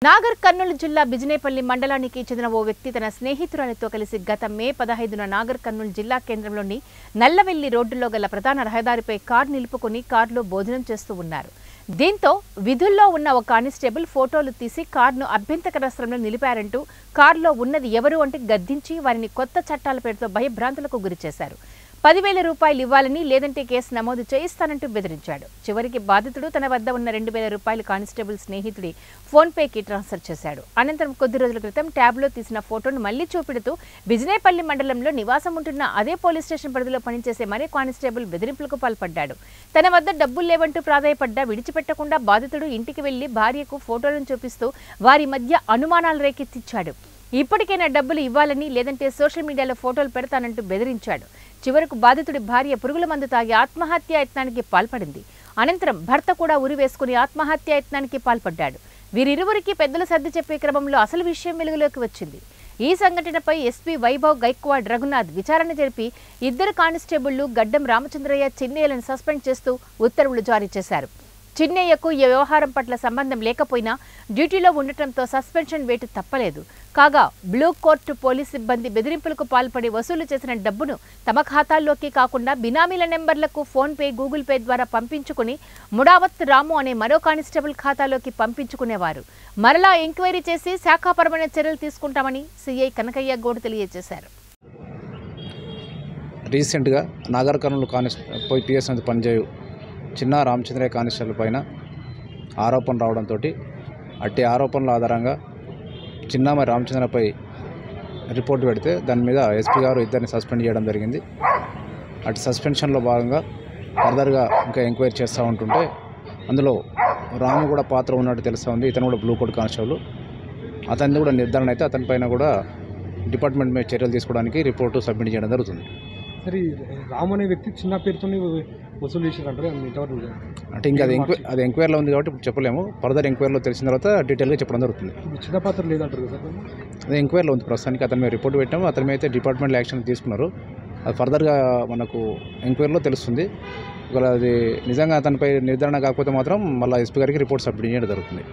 నాగర్ కర్నూలు జిల్లా బిజినేపల్లి మండలానికి చెందిన ఓ వ్యక్తి తన స్నేహితురాలితో కలిసి గత మే 15న నాగర్ కర్నూలు జిల్లా కేంద్రంలోని నల్లవెల్లి రోడ్డులో గల ప్రధాన రహదారిపై కారు నిలుపుకొని కారులో భోజనం చేస్తూ ఉన్నారు. దీంతో విధుల్లో ఉన్న ఒక కానిస్టేబుల్ ఫోటోలు తీసి కారును అభ్యంతరకర స్థలంలో నిలిపారంటూ కారులో ఉన్నది ఎవరు అంటే గద్దించి వారిని కొత్త చట్టాల పేరుతో భయభ్రాంతులకు గురిచేశారు. 10,000 రూపాయలు ఇవ్వాలని లేదంటే కేసు నమోదు చేయిస్తానంటూ బెదిరించాడు. చివరికి బాధితుడు తన వద్ద ఉన్న 2,000 రూపాయలు కానిస్టేబుల్ స్నేహితుడి ఫోన్పేకి ట్రాన్స్ఫర్ చేశాడు. అనంతరం కొద్ది రోజుల క్రితం ట్యాబ్లో తీసిన ఫోటోను మళ్లీ చూపెడుతూ బిజినేపల్లి మండలంలో నివాసం ఉంటున్న అదే పోలీస్ స్టేషన్ పరిధిలో పనిచేసే మరే కానిస్టేబుల్ బెదిరింపులకు పాల్పడ్డాడు. తన వద్ద డబ్బులు లేవంటూ ప్రాధాయపడ్డా విడిచిపెట్టకుండా బాధితుడు ఇంటికి వెళ్లి భార్యకు ఫోటోలను చూపిస్తూ వారి మధ్య అనుమానాలు రేకెత్తించాడు. ఇప్పటికైనా డబ్బులు ఇవ్వాలని లేదంటే సోషల్ మీడియాలో ఫోటోలు పెడతానంటూ బెదిరించాడు. చివరకు బాధితుడి భార్య పురుగుల మందు తాగి ఆత్మహత్యాయత్నానికి పాల్పడింది. అనంతరం భర్త కూడా ఉరి వేసుకుని ఆత్మహత్యాయత్నానికి పాల్పడ్డాడు. వీరిరువురికి పెద్దలు సర్ది చెప్పే క్రమంలో అసలు విషయం వెలుగులోకి వచ్చింది. ఈ సంఘటనపై ఎస్పీ వైభవ్ గైక్వాడ్ రఘునాథ్ విచారణ జరిపి ఇద్దరు కానిస్టేబుళ్లు గడ్డం రామచంద్రయ్య, చిన్నయ్యలను సస్పెండ్ చేస్తూ ఉత్తర్వులు జారీ చేశారు. చిన్నయ్యకు ఈ వ్యవహారం పట్ల సంబంధం లేకపోయినా డ్యూటీలో ఉండటంతో సస్పెన్షన్ వేటు తప్పలేదు. కాగా బ్లూ కోర్టు పోలీస్ సిబ్బంది బెదిరింపులకు పాల్పడి వసూలు చేసిన డబ్బును తమ ఖాతాల్లోకి కాకుండా బినామీల నెంబర్లకు ఫోన్పే, గూగుల్ పే ద్వారా పంపించుకుని ముడావత్ రాము అనే మరో కానిస్టేబుల్ ఖాతాలోకి పంపించుకునేవారు. మరలా ఎంక్వైరీ చేసి శాఖాపరమైన చర్యలు తీసుకుంటామని సీఐ కనకయ్య గౌడ్ తెలియజేశారు. రీసెంట్గా నాగర్ కర్నూలు పోయి పిఎస్ నుంచి పనిచేయు చిన్న రామచంద్రయ్య కానిస్టేబుల్ పైన ఆరోపణ రావడంతో అట్టి ఆరోపణల ఆధారంగా చిన్న మరి రామచంద్రపై రిపోర్ట్ పెడితే దాని మీద ఎస్పీ గారు ఇద్దరిని సస్పెండ్ చేయడం జరిగింది. అటు సస్పెన్షన్లో భాగంగా ఫర్దర్గా ఇంకా ఎంక్వైరీ చేస్తూ ఉంటుంటే అందులో రాము కూడా పాత్ర ఉన్నట్టు తెలుస్తూ ఉంది. ఇతను కూడా బ్లూ కోట్ కానిస్టేబుల్. అతనిది కూడా నిర్ధారణ అయితే అతనిపైన కూడా డిపార్ట్మెంట్ మీద చర్యలు తీసుకోవడానికి రిపోర్టు సబ్మిట్ చేయడం జరుగుతుంది. సరే, రాము అనే వ్యక్తి చిన్న పేరుతో వసూలు చేశారంటారు అంటే ఇంకా అది ఎంక్వైరీలో ఉంది కాబట్టి ఇప్పుడు చెప్పలేము. ఫర్దర్ ఎంక్వైరీలో తెలిసిన తర్వాత డీటెయిల్గా చెప్పడం జరుగుతుంది. చిన్న పాత్ర లేదంటారు కదా సార్? అది ఎంక్వైరీలో ఉంది. ప్రస్తుతానికి అతని మీద రిపోర్ట్ పెట్టాము. అతని మీద అయితే డిపార్ట్మెంట్ యాక్షన్ తీసుకున్నారు. అది ఫర్దర్గా మనకు ఎంక్వైరీలో తెలుస్తుంది. ఒకవేళ అది నిజంగా అతనిపై నిర్ధారణ కాకపోతే మాత్రం మళ్ళీ ఎస్పీ గారికి రిపోర్ట్ సబ్మిట్ చేయడం జరుగుతుంది.